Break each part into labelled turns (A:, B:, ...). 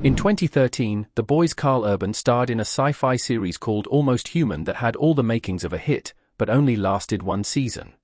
A: In 2013, the boys Karl Urban starred in a sci-fi series called Almost Human that had all the makings of a hit, but only lasted one season.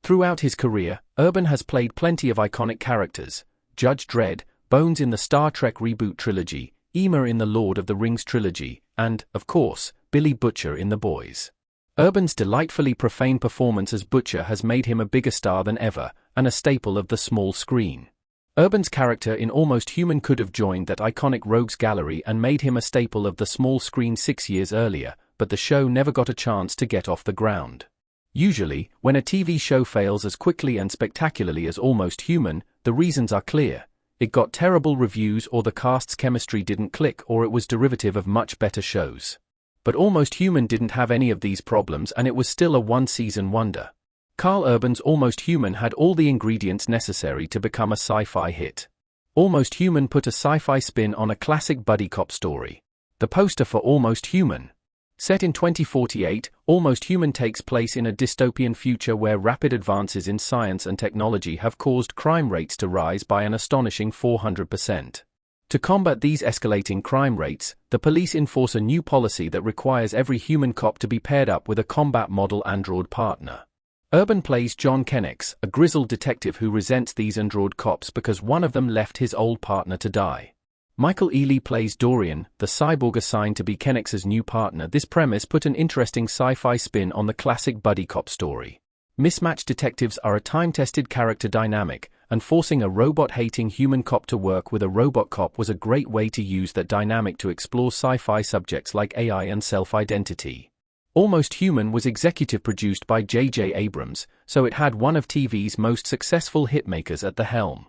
A: Throughout his career, Urban has played plenty of iconic characters: Judge Dredd, Bones in the Star Trek reboot trilogy, Ema in the Lord of the Rings trilogy, and, of course, Billy Butcher in The Boys. Urban's delightfully profane performance as Butcher has made him a bigger star than ever, and a staple of the small screen. Urban's character in Almost Human could have joined that iconic rogues gallery and made him a staple of the small screen 6 years earlier, but the show never got a chance to get off the ground. Usually, when a TV show fails as quickly and spectacularly as Almost Human, the reasons are clear. It got terrible reviews, or the cast's chemistry didn't click, or it was derivative of much better shows. But Almost Human didn't have any of these problems, and it was still a one-season wonder. Karl Urban's Almost Human had all the ingredients necessary to become a sci-fi hit. Almost Human put a sci-fi spin on a classic buddy cop story. The poster for Almost Human. Set in 2048, Almost Human takes place in a dystopian future where rapid advances in science and technology have caused crime rates to rise by an astonishing 400%. To combat these escalating crime rates, the police enforce a new policy that requires every human cop to be paired up with a combat model android partner. Urban plays John Kennex, a grizzled detective who resents these android cops because one of them left his old partner to die. Michael Ealy plays Dorian, the cyborg assigned to be Kennex's new partner. This premise put an interesting sci-fi spin on the classic buddy cop story. Mismatched detectives are a time-tested character dynamic, and forcing a robot-hating human cop to work with a robot cop was a great way to use that dynamic to explore sci-fi subjects like AI and self-identity. Almost Human was executive produced by J.J. Abrams, so it had one of TV's most successful hitmakers at the helm.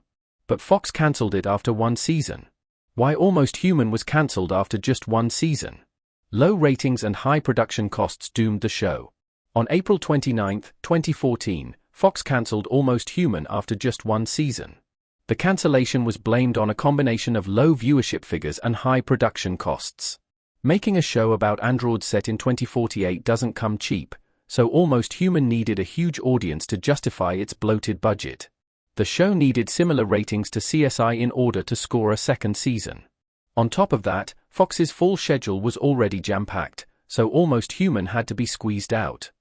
A: But Fox cancelled it after one season. Why Almost Human was cancelled after just one season? Low ratings and high production costs doomed the show. On April 29, 2014, Fox cancelled Almost Human after just one season. The cancellation was blamed on a combination of low viewership figures and high production costs. Making a show about androids set in 2048 doesn't come cheap, so Almost Human needed a huge audience to justify its bloated budget. The show needed similar ratings to CSI in order to score a second season. On top of that, Fox's fall schedule was already jam-packed, so Almost Human had to be squeezed out.